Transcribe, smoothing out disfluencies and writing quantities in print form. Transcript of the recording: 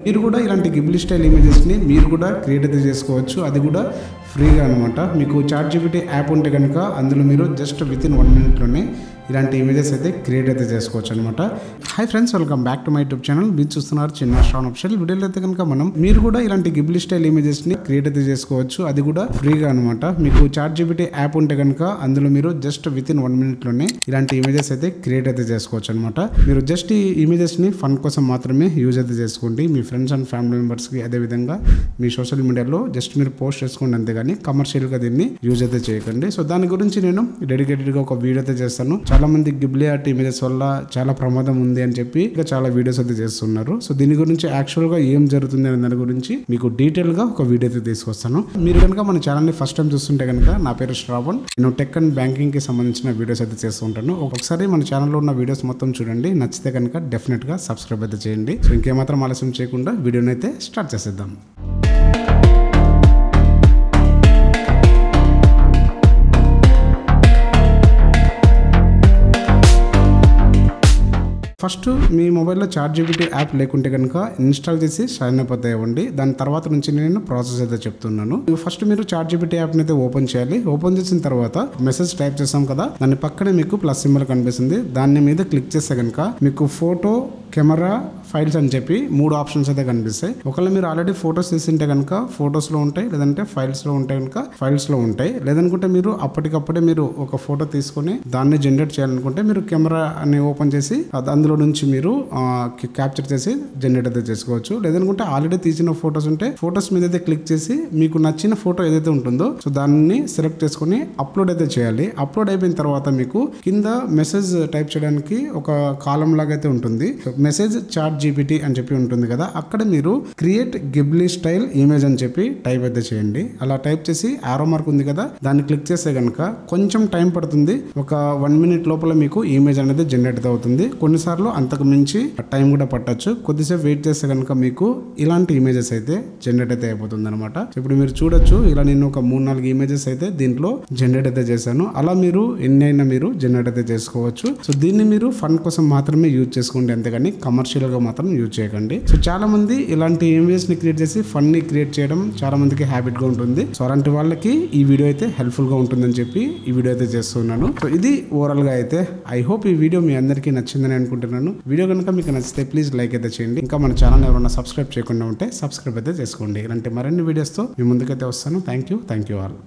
మీరు కూడా ఇలాంటి గిబ్లీ స్టైల్ ఇమేజెస్ని మీరు కూడా క్రియేట్ అయితే చేసుకోవచ్చు, అది కూడా ఫ్రీగా అనమాట. మీకు ChatGPT యాప్ ఉంటే కనుక అందులో మీరు జస్ట్ వితిన్ 1 minute ఇలాంటి ఇమేజెస్ అయితే క్రియేట్ అయితే చేసుకోవచ్చు అనమాట. Hi friends, welcome back to my YouTube channel. మీరు చూస్తున్నారు చిన్న శ్రావణ్ ఆఫీషియల్. వీడియోలో అయితే కనుక మీరు కూడా ఇలాంటి గిబ్లీ స్టైల్ ఇమేజెస్ని క్రియేట్ అయితే చేసుకోవచ్చు, అది కూడా ఫ్రీగా అనమాట. మీకు ChatGPT యాప్ ఉంటే కనుక అందులో మీరు జస్ట్ వితిన్ 1 minute ఇలాంటి ఇమేజెస్ అయితే క్రియేట్ అయితే చేసుకోవచ్చు అనమాట. మీరు జస్ట్ ఈ ఇమేజెస్ని ఫన్ కోసం మాత్రమే యూజ్ అయితే చేసుకోండి. మీ ఫ్రెండ్స్ అండ్ ఫ్యామిలీ మెంబర్స్కి, అదేవిధంగా మీ సోషల్ మీడియాలో జస్ట్ మీరు పోస్ట్ చేసుకోండి, అంతేగాని కమర్షియల్గా దీన్ని యూజ్ అయితే చేయకండి. సో దాని గురించి నేను డెడికేటెడ్గా ఒక వీడియో అయితే చేస్తాను. చాలా మంది గిబ్లీ ఆర్ట్ ఇమేజెస్ వల్ల చాలా ప్రమాదం ఉంది అని చెప్పి ఇంకా చాలా వీడియోస్ అయితే చేస్తున్నారు. సో దీని గురించి యాక్చువల్గా ఏం జరుగుతుంది అనే దాని గురించి మీకు డీటెయిల్గా ఒక వీడియో అయితే తీసుకొస్తాను. మీరు కనుక మన ఛానల్ని ఫస్ట్ టైం చూస్తుంటే కనుక నా పేరు శ్రావణ్. నేను టెక్ అండ్ బ్యాంకింగ్ కి సంబంధించిన వీడియోస్ అయితే చేస్తూ ఉంటాను. ఒకసారి మన ఛానల్లో ఉన్న వీడియోస్ మొత్తం చూడండి, నచ్చితే కనుక డెఫినెట్గా సబ్స్క్రైబ్ అయితే చేయండి. సో ఇంకేమాత్రం ఆలస్యం చేయకుండా వీడియోని అయితే స్టార్ట్ చేసేద్దాం. ఫస్ట్ మీ మొబైల్లో ChatGPT యాప్ లేకుంటే కనుక ఇన్స్టాల్ చేసి సైన్ అప్ అయితే ఇవ్వండి. దాని తర్వాత నుంచి నేను ప్రాసెస్ అయితే చెప్తున్నాను. ఫస్ట్ మీరు ChatGPT యాప్ని అయితే ఓపెన్ చేయాలి. ఓపెన్ చేసిన తర్వాత మెసేజ్ టైప్ చేస్తాం కదా, దాని పక్కనే మీకు ప్లస్ సింబల్ కనిపిస్తుంది. దాని మీద క్లిక్ చేస్తే కనుక మీకు ఫోటో, కెమెరా, ఫైల్స్ అని చెప్పి 3 ఆప్షన్స్ అయితే కనిపిస్తాయి. ఒకవేళ మీరు ఆల్రెడీ ఫొటోస్ తీసింటే కనుక ఫొటోస్లో ఉంటాయి, లేదంటే ఫైల్స్లో ఉంటే కనుక ఫైల్స్లో ఉంటాయి. లేదనుకుంటే మీరు అప్పటికప్పుడే మీరు ఒక ఫోటో తీసుకొని దాన్ని జనరేట్ చేయాలనుకుంటే మీరు కెమెరా అని ఓపెన్ చేసి అందులో నుంచి మీరు క్యాప్చర్ చేసి జనరేట్ అయితే చేసుకోవచ్చు. లేదనుకుంటే ఆల్రెడీ తీసిన ఫొటోస్ ఉంటే ఫొటోస్ మీద అయితే క్లిక్ చేసి మీకు నచ్చిన ఫోటో ఏదైతే ఉంటుందో సో దాన్ని సెలెక్ట్ చేసుకుని అప్లోడ్ అయితే చేయాలి. అప్లోడ్ అయిపోయిన తర్వాత మీకు కింద మెసేజ్ టైప్ చేయడానికి ఒక కాలం లాగా అయితే ఉంటుంది. మెసేజ్ ChatGPT అని చెప్పి ఉంటుంది కదా, అక్కడ మీరు క్రియేట్ గిబ్లీ స్టైల్ ఇమేజ్ అని చెప్పి టైప్ అయితే చేయండి. అలా టైప్ చేసి ఆరో మార్క్ ఉంది కదా, దాన్ని క్లిక్ చేస్తే కనుక కొంచెం టైం పడుతుంది. ఒక 1 minute లోపల మీకు ఇమేజ్ అనేది జనరేట్ అవుతుంది. కొన్నిసార్లు అంతకు మించి టైం కూడా పట్టొచ్చు. కొద్దిసేపు వెయిట్ చేస్తే కనుక మీకు ఇలాంటి ఇమేజెస్ అయితే జనరేట్ అయితే అయిపోతుంది అనమాట. ఇప్పుడు మీరు చూడొచ్చు, ఇలా నేను ఒక 3-4 ఇమేజెస్ అయితే దీంట్లో జనరేట్ అయితే చేశాను. అలా మీరు ఎన్ని అయినా మీరు జనరేట్ అయితే చేసుకోవచ్చు. సో దీన్ని మీరు ఫన్ కోసం మాత్రమే యూజ్ చేసుకోండి, అంతేగాని కమర్షియల్ గా మాత్రం యూజ్ చేయకండి. సో చాలా మంది ఇలాంటి ఇమేజెస్ ని క్రియేట్ చేసి ఫన్ ని క్రియేట్ చేయడం చాలా మందికి హ్యాబిట్ గా ఉంటుంది. సో అలాంటి వాళ్ళకి ఈ వీడియో అయితే హెల్ప్ఫుల్ గా ఉంటుందని చెప్పి ఈ వీడియో అయితే చేస్తున్నాను. సో ఇది ఓవరాల్ గా అయితే ఐ హోప్ ఈ వీడియో మీ అందరికీ నచ్చిందని అనుకుంటున్నాను. వీడియో కనుక మీకు నచ్చితే ప్లీజ్ లైక్ అయితే చేయండి. ఇంకా మన ఛానల్ ఎవరైనా సబ్స్క్రైబ్ చేయకుండా ఉంటే సబ్స్క్రైబ్ అయితే చేసుకోండి. ఇలాంటి మరిన్ని వీడియోస్తో మీ ముందుకైతే వస్తాను. Thank you all.